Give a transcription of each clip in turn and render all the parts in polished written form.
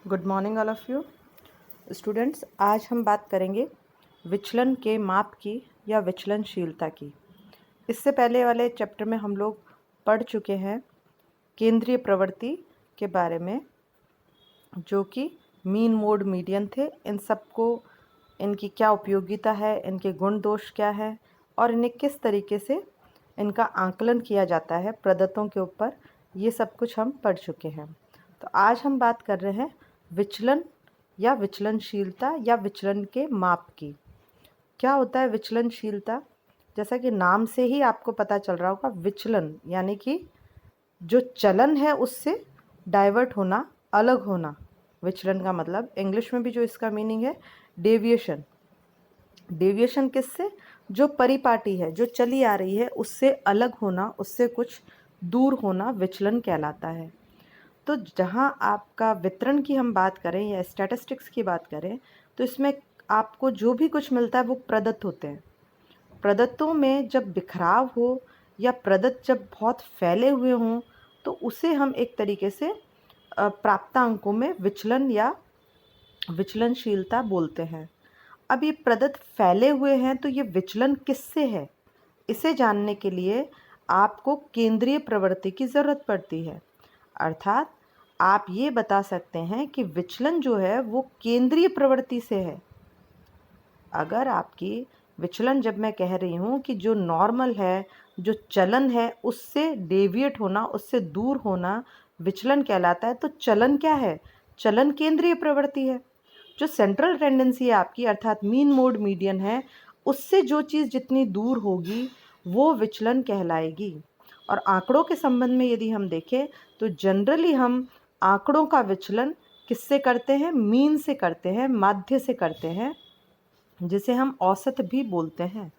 Good morning all of you students. आज हम बात करेंगे विचलन के माप की या विचलनशीलता की। इससे पहले वाले चैप्टर में हम लोग पढ़ चुके हैं केंद्रीय प्रवृत्ति के बारे में, जो कि मीन मोड मीडियन थे। इन सबको, इनकी क्या उपयोगिता है, इनके गुण दोष क्या है और इन्हें किस तरीके से इनका आकलन किया जाता है प्रदत्तों के ऊपर, ये सब कुछ हम पढ़ चुके हैं। तो आज हम बात कर रहे हैं विचलन या विचलनशीलता या विचलन के माप की। क्या होता है विचलनशीलता? जैसा कि नाम से ही आपको पता चल रहा होगा, विचलन यानी कि जो चलन है उससे डाइवर्ट होना, अलग होना। विचलन का मतलब इंग्लिश में भी जो इसका मीनिंग है डेविएशन। डेविएशन किससे? जो परिपाटी है, जो चली आ रही है, उससे अलग होना, उससे कुछ दूर होना विचलन कहलाता है। तो जहाँ आपका वितरण की हम बात करें या स्टैटिस्टिक्स की बात करें, तो इसमें आपको जो भी कुछ मिलता है वो प्रदत्त होते हैं। प्रदत्तों में जब बिखराव हो या प्रदत्त जब बहुत फैले हुए हों, तो उसे हम एक तरीके से प्राप्तांकों में विचलन या विचलनशीलता बोलते हैं। अब ये प्रदत्त फैले हुए हैं, तो ये विचलन किससे है, इसे जानने के लिए आपको केंद्रीय प्रवृत्ति की ज़रूरत पड़ती है। अर्थात आप ये बता सकते हैं कि विचलन जो है वो केंद्रीय प्रवृत्ति से है। अगर आपकी विचलन, जब मैं कह रही हूँ कि जो नॉर्मल है, जो चलन है, उससे डेविएट होना, उससे दूर होना विचलन कहलाता है। तो चलन क्या है? चलन केंद्रीय प्रवृत्ति है। जो सेंट्रल टेंडेंसी है आपकी, अर्थात मीन मोड मीडियन है, उससे जो चीज़ जितनी दूर होगी वो विचलन कहलाएगी। और आंकड़ों के संबंध में यदि हम देखें तो जनरली हम आंकड़ों का विचलन किससे करते हैं? मीन से करते हैं, माध्य से करते हैं, जिसे हम औसत भी बोलते हैं।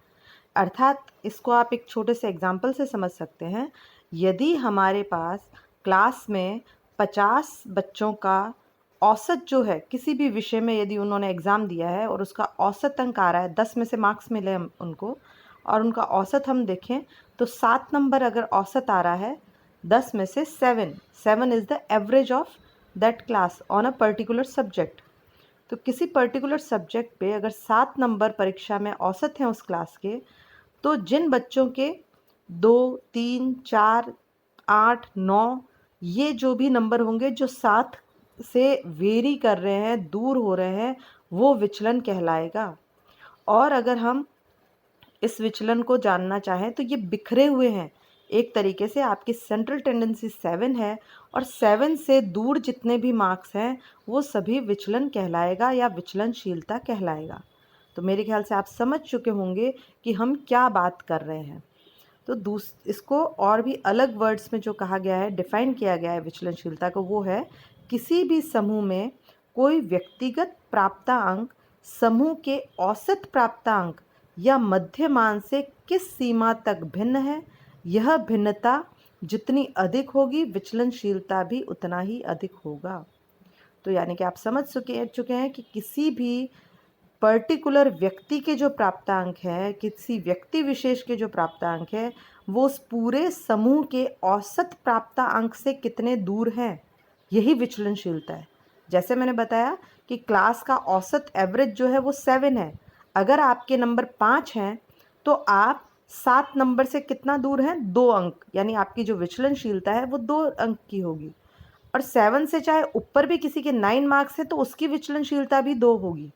अर्थात इसको आप एक छोटे से एग्जाम्पल से समझ सकते हैं। यदि हमारे पास क्लास में 50 बच्चों का औसत जो है, किसी भी विषय में यदि उन्होंने एग्ज़ाम दिया है और उसका औसत अंक आ रहा है, 10 में से मार्क्स मिले हम उनको, और उनका औसत हम देखें तो 7 नंबर अगर औसत आ रहा है, 10 में से 7 is the average of that class on a particular subject. तो किसी पर्टिकुलर सब्जेक्ट पे अगर 7 नंबर परीक्षा में औसत हैं उस क्लास के, तो जिन बच्चों के 2, 3, 4, 8, 9 ये जो भी नंबर होंगे जो 7 से वेरी कर रहे हैं, दूर हो रहे हैं, वो विचलन कहलाएगा। और अगर हम इस विचलन को जानना चाहें तो ये बिखरे हुए हैं। एक तरीके से आपकी सेंट्रल टेंडेंसी 7 है और 7 से दूर जितने भी मार्क्स हैं वो सभी विचलन कहलाएगा या विचलनशीलता कहलाएगा। तो मेरे ख्याल से आप समझ चुके होंगे कि हम क्या बात कर रहे हैं। तो इसको और भी अलग वर्ड्स में जो कहा गया है, डिफाइन किया गया है विचलनशीलता को, वो है किसी भी समूह में कोई व्यक्तिगत प्राप्तांक समूह के औसत प्राप्तांक या मध्यमान से किस सीमा तक भिन्न है। यह भिन्नता जितनी अधिक होगी, विचलनशीलता भी उतना ही अधिक होगा। तो यानी कि आप समझ चुके हैं कि किसी भी पर्टिकुलर व्यक्ति के जो प्राप्तांक है, किसी व्यक्ति विशेष के जो प्राप्तांक है, वो उस पूरे समूह के औसत प्राप्तांक से कितने दूर हैं, यही विचलनशीलता है। जैसे मैंने बताया कि क्लास का औसत एवरेज जो है वो 7 है। अगर आपके नंबर 5 हैं तो आप 7 नंबर से कितना दूर हैं? 2 अंक। यानी आपकी जो विचलनशीलता है वो 2 अंक की होगी। और 7 से चाहे ऊपर भी किसी के 9 मार्क्स है तो उसकी विचलनशीलता भी 2 होगी।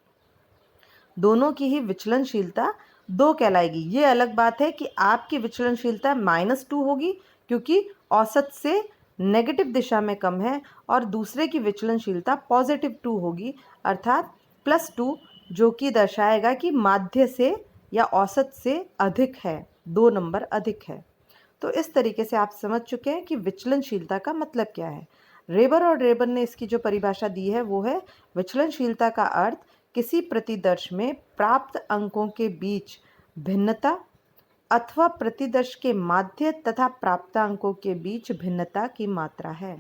दोनों की ही विचलनशीलता 2 कहलाएगी। ये अलग बात है कि आपकी विचलनशीलता -2 होगी क्योंकि औसत से नेगेटिव दिशा में कम है, और दूसरे की विचलनशीलता +2 होगी, अर्थात +2, जो कि दर्शाएगा कि माध्य से या औसत से अधिक है, 2 नंबर अधिक है। तो इस तरीके से आप समझ चुके हैं कि विचलनशीलता का मतलब क्या है। रेबर और रेबर ने इसकी जो परिभाषा दी है वो है, विचलनशीलता का अर्थ किसी प्रतिदर्श में प्राप्त अंकों के बीच भिन्नता अथवा प्रतिदर्श के माध्य तथा प्राप्तांकों के बीच भिन्नता की मात्रा है।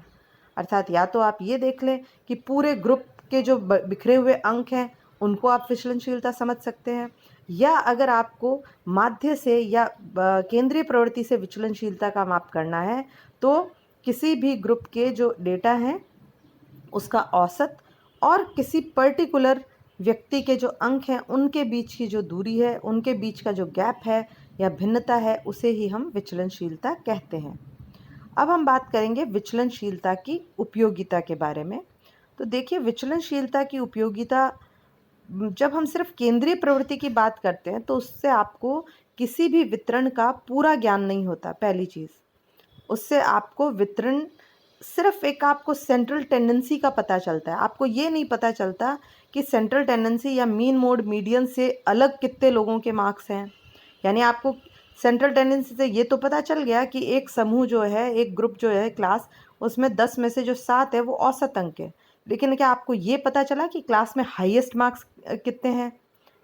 अर्थात या तो आप ये देख लें कि पूरे ग्रुप के जो बिखरे हुए अंक हैं उनको आप विचलनशीलता समझ सकते हैं, या अगर आपको माध्य से या केंद्रीय प्रवृत्ति से विचलनशीलता का माप करना है तो किसी भी ग्रुप के जो डेटा हैं उसका औसत और किसी पर्टिकुलर व्यक्ति के जो अंक हैं उनके बीच की जो दूरी है, उनके बीच का जो गैप है या भिन्नता है, उसे ही हम विचलनशीलता कहते हैं। अब हम बात करेंगे विचलनशीलता की उपयोगिता के बारे में। तो देखिए, विचलनशीलता की उपयोगिता, जब हम सिर्फ केंद्रीय प्रवृत्ति की बात करते हैं तो उससे आपको किसी भी वितरण का पूरा ज्ञान नहीं होता। पहली चीज़, उससे आपको वितरण सिर्फ एक आपको सेंट्रल टेंडेंसी का पता चलता है। आपको ये नहीं पता चलता कि सेंट्रल टेंडेंसी या मीन मोड मीडियन से अलग कितने लोगों के मार्क्स हैं। यानी आपको सेंट्रल टेंडेंसी से ये तो पता चल गया कि एक समूह जो है, एक ग्रुप जो है क्लास, उसमें 10 में से जो 7 है वो औसत अंक है। लेकिन क्या आपको ये पता चला कि क्लास में हाईएस्ट मार्क्स कितने हैं,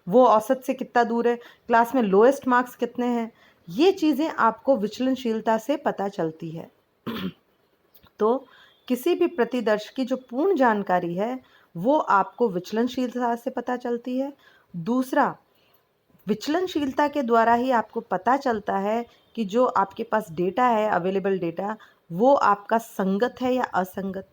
वो औसत से कितना दूर है, क्लास में लोएस्ट मार्क्स कितने हैं? ये चीज़ें आपको विचलनशीलता से पता चलती है। तो किसी भी प्रतिदर्श की जो पूर्ण जानकारी है वो आपको विचलनशीलता से पता चलती है। दूसरा, विचलनशीलता के द्वारा ही आपको पता चलता है कि जो आपके पास डेटा है, अवेलेबल डेटा, वो आपका संगत है या असंगत।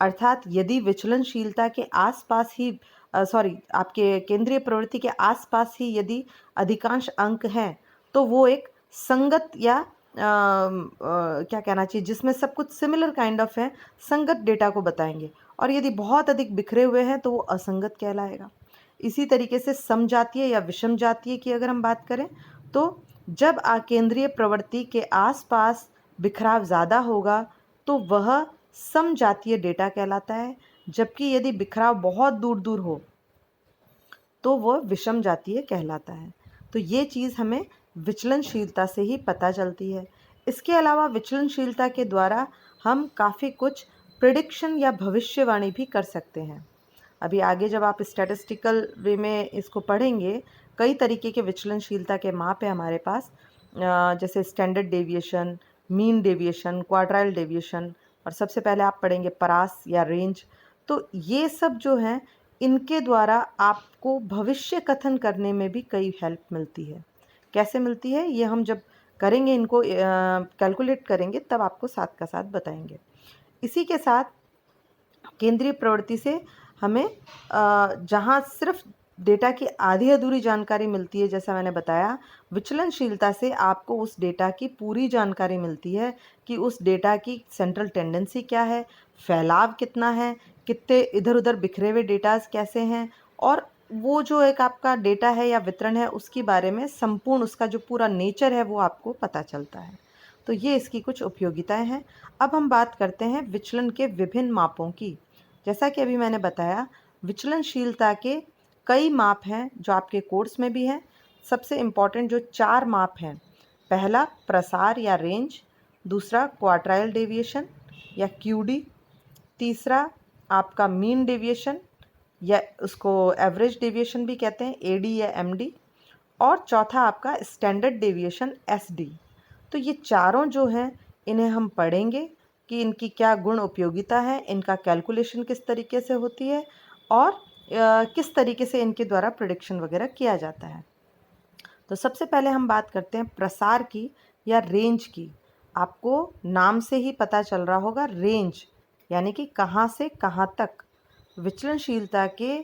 अर्थात यदि विचलनशीलता के आसपास ही आपके केंद्रीय प्रवृत्ति के आसपास ही यदि अधिकांश अंक हैं तो वो एक संगत या क्या कहना चाहिए, जिसमें सब कुछ सिमिलर काइंड ऑफ है, संगत डेटा को बताएंगे। और यदि बहुत अधिक बिखरे हुए हैं तो वो असंगत कहलाएगा। इसी तरीके से समजातीय या विषम जातीय की अगर हम बात करें तो जब केंद्रीय प्रवृत्ति के आसपास बिखराव ज़्यादा होगा तो वह समजातीय डेटा कहलाता है, जबकि यदि बिखराव बहुत दूर दूर हो तो वह विषम जातीय कहलाता है। तो ये चीज़ हमें विचलनशीलता से ही पता चलती है। इसके अलावा विचलनशीलता के द्वारा हम काफ़ी कुछ प्रिडिक्शन या भविष्यवाणी भी कर सकते हैं। अभी आगे जब आप स्टैटिस्टिकल वे में इसको पढ़ेंगे, कई तरीके के विचलनशीलता के माप है हमारे पास, जैसे standard deviation, mean deviation, quartile deviation, और सबसे पहले आप पढ़ेंगे परास या रेंज। तो ये सब जो हैं, इनके द्वारा आपको भविष्य कथन करने में भी कई हेल्प मिलती है। कैसे मिलती है ये हम जब करेंगे, इनको कैलकुलेट करेंगे, तब आपको साथ का साथ बताएंगे। इसी के साथ केंद्रीय प्रवृत्ति से हमें जहाँ सिर्फ डेटा की आधी अधूरी जानकारी मिलती है, जैसा मैंने बताया, विचलनशीलता से आपको उस डेटा की पूरी जानकारी मिलती है कि उस डेटा की सेंट्रल टेंडेंसी क्या है, फैलाव कितना है, कितने इधर उधर बिखरे हुए डेटाज कैसे हैं, और वो जो एक आपका डेटा है या वितरण है उसके बारे में संपूर्ण उसका जो पूरा नेचर है वो आपको पता चलता है। तो ये इसकी कुछ उपयोगिताएं हैं। अब हम बात करते हैं विचलन के विभिन्न मापों की। जैसा कि अभी मैंने बताया, विचलनशीलता के कई माप हैं जो आपके कोर्स में भी हैं। सबसे इम्पॉर्टेंट जो 4 माप हैं, पहला प्रसार या रेंज, दूसरा क्वार्टाइल डेविएशन या क्यूडी, तीसरा आपका मीन डेविएशन या उसको एवरेज डेविएशन भी कहते हैं, एडी या एमडी, और चौथा आपका स्टैंडर्ड डेविएशन, एसडी। तो ये चारों जो हैं इन्हें हम पढ़ेंगे कि इनकी क्या गुण उपयोगिता है, इनका कैलकुलेशन किस तरीके से होती है, और किस तरीके से इनके द्वारा प्रेडिक्शन वगैरह किया जाता है। तो सबसे पहले हम बात करते हैं प्रसार की या रेंज की। आपको नाम से ही पता चल रहा होगा, रेंज यानी कि कहाँ से कहाँ तक। विचलनशीलता के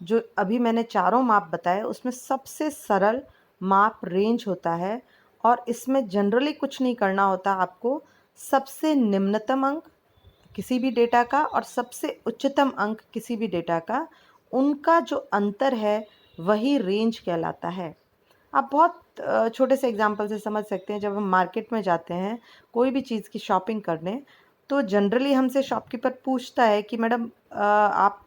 जो अभी मैंने चारों माप बताए उसमें सबसे सरल माप रेंज होता है, और इसमें जनरली कुछ नहीं करना होता आपको। सबसे निम्नतम अंक किसी भी डेटा का और सबसे उच्चतम अंक किसी भी डेटा का, उनका जो अंतर है वही रेंज कहलाता है। आप बहुत छोटे से एग्जांपल से समझ सकते हैं। जब हम मार्केट में जाते हैं कोई भी चीज़ की शॉपिंग करने, तो जनरली हमसे शॉपकीपर पूछता है कि मैडम आप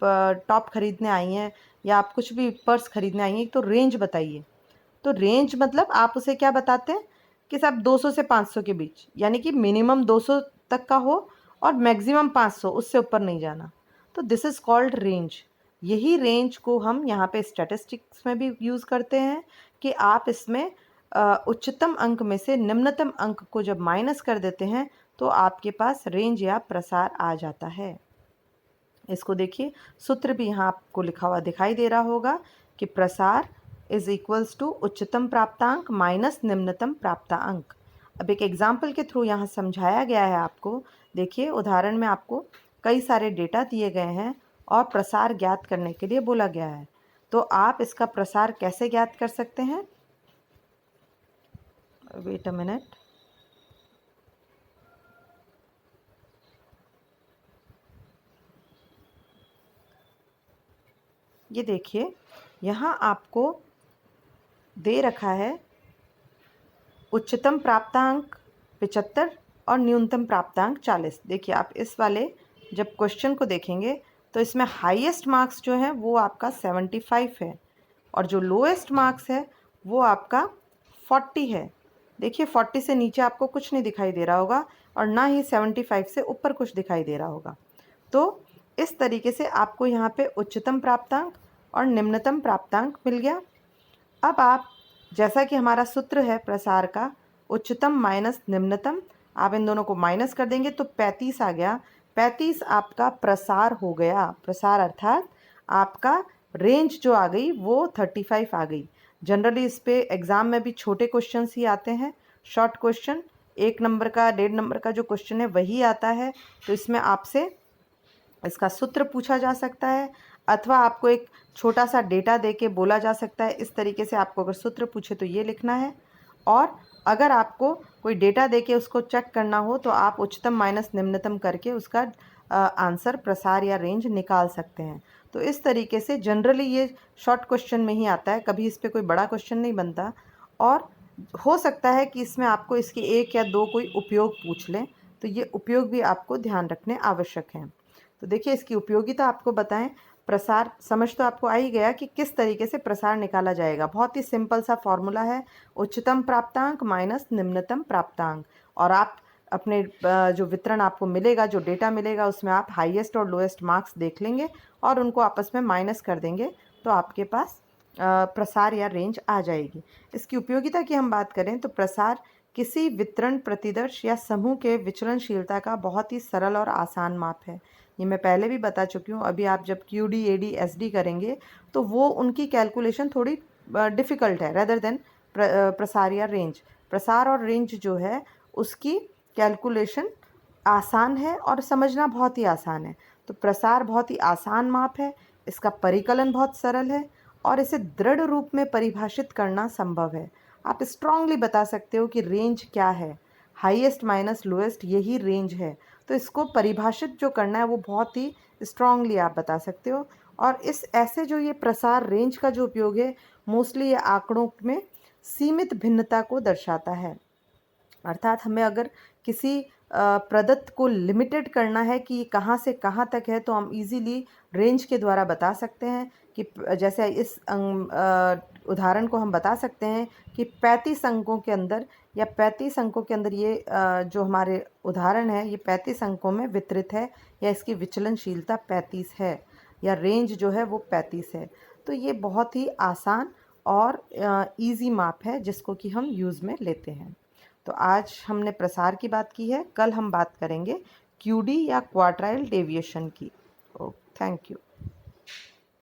टॉप खरीदने आई हैं या आप कुछ भी पर्स खरीदने आई हैं, तो रेंज बताइए। तो रेंज मतलब आप उसे क्या बताते हैं कि साहब 200 से 500 के बीच, यानी कि मिनिमम 200 तक का हो और मैक्सिमम 500, उससे ऊपर नहीं जाना। तो दिस इज़ कॉल्ड रेंज। यही रेंज को हम यहाँ पे स्टैटिस्टिक्स में भी यूज़ करते हैं कि आप इसमें उच्चतम अंक में से निम्नतम अंक को जब माइनस कर देते हैं तो आपके पास रेंज या प्रसार आ जाता है। इसको देखिए, सूत्र भी यहाँ आपको लिखा हुआ दिखाई दे रहा होगा कि प्रसार इज इक्वल्स टू उच्चतम प्राप्तांक माइनस निम्नतम प्राप्तांक। अब एक एग्जाम्पल के थ्रू यहाँ समझाया गया है आपको। देखिए, उदाहरण में आपको कई सारे डेटा दिए गए हैं, और प्रसार ज्ञात करने के लिए बोला गया है। तो आप इसका प्रसार कैसे ज्ञात कर सकते हैं? Wait a minute. ये देखिए, यहाँ आपको दे रखा है उच्चतम प्राप्तांक 75 और न्यूनतम प्राप्तांक 40। देखिए, आप इस वाले जब क्वेश्चन को देखेंगे तो इसमें हाईएस्ट मार्क्स जो है वो आपका 75 है और जो लोएस्ट मार्क्स है वो आपका 40 है। देखिए, 40 से नीचे आपको कुछ नहीं दिखाई दे रहा होगा और ना ही 75 से ऊपर कुछ दिखाई दे रहा होगा। तो इस तरीके से आपको यहाँ पे उच्चतम प्राप्तांक और निम्नतम प्राप्तांक मिल गया। अब आप, जैसा कि हमारा सूत्र है प्रसार का, उच्चतम माइनस निम्नतम, आप इन दोनों को माइनस कर देंगे तो 35 आ गया। 35 आपका प्रसार हो गया। प्रसार अर्थात आपका रेंज जो आ गई वो 35 आ गई। जनरली इस पे एग्ज़ाम में भी छोटे क्वेश्चंस ही आते हैं, शॉर्ट क्वेश्चन, 1 नंबर का 1.5 नंबर का जो क्वेश्चन है वही आता है। तो इसमें आपसे इसका सूत्र पूछा जा सकता है अथवा आपको एक छोटा सा डेटा देके बोला जा सकता है, इस तरीके से आपको अगर सूत्र पूछे तो ये लिखना है। और अगर आपको कोई डेटा देके उसको चेक करना हो तो आप उच्चतम माइनस निम्नतम करके उसका आंसर, प्रसार या रेंज निकाल सकते हैं। तो इस तरीके से जनरली ये शॉर्ट क्वेश्चन में ही आता है, कभी इस पर कोई बड़ा क्वेश्चन नहीं बनता। और हो सकता है कि इसमें आपको इसके 1 या 2 कोई उपयोग पूछ लें, तो ये उपयोग भी आपको ध्यान रखने आवश्यक हैं। तो देखिए, इसकी उपयोगिता आपको बताएं। प्रसार समझ तो आपको आ ही गया कि किस तरीके से प्रसार निकाला जाएगा। बहुत ही सिंपल सा फॉर्मूला है, उच्चतम प्राप्तांक माइनस निम्नतम प्राप्तांक। और आप अपने जो वितरण आपको मिलेगा, जो डेटा मिलेगा, उसमें आप हाईएस्ट और लोएस्ट मार्क्स देख लेंगे और उनको आपस में माइनस कर देंगे तो आपके पास प्रसार या रेंज आ जाएगी। इसकी उपयोगिता की हम बात करें तो प्रसार किसी वितरण, प्रतिदर्श या समूह के विचलनशीलता का बहुत ही सरल और आसान माप है। ये मैं पहले भी बता चुकी हूँ। अभी आप जब QD, AD, SD करेंगे तो वो उनकी कैलकुलेशन थोड़ी डिफ़िकल्ट है रेदर देन प्रसार या रेंज। प्रसार और रेंज जो है उसकी कैलकुलेशन आसान है और समझना बहुत ही आसान है। तो प्रसार बहुत ही आसान माप है, इसका परिकलन बहुत सरल है और इसे दृढ़ रूप में परिभाषित करना संभव है। आप स्ट्रांगली बता सकते हो कि रेंज क्या है, हाईएस्ट माइनस लोएस्ट यही रेंज है। तो इसको परिभाषित जो करना है वो बहुत ही स्ट्रांगली आप बता सकते हो। और इस ऐसे जो ये प्रसार रेंज का जो उपयोग है, मोस्टली ये आंकड़ों में सीमित भिन्नता को दर्शाता है। अर्थात हमें अगर किसी प्रदत्त को लिमिटेड करना है कि ये कहाँ से कहाँ तक है, तो हम इजीली रेंज के द्वारा बता सकते हैं कि जैसे इस उदाहरण को हम बता सकते हैं कि 35 अंकों के अंदर या 35 अंकों के अंदर ये जो हमारे उदाहरण है ये 35 अंकों में वितरित है या इसकी विचलनशीलता 35 है या रेंज जो है वो 35 है। तो ये बहुत ही आसान और इजी माप है जिसको कि हम यूज़ में लेते हैं। तो आज हमने प्रसार की बात की है, कल हम बात करेंगे QD या क्वार्टाइल डेविएशन की। Thank you.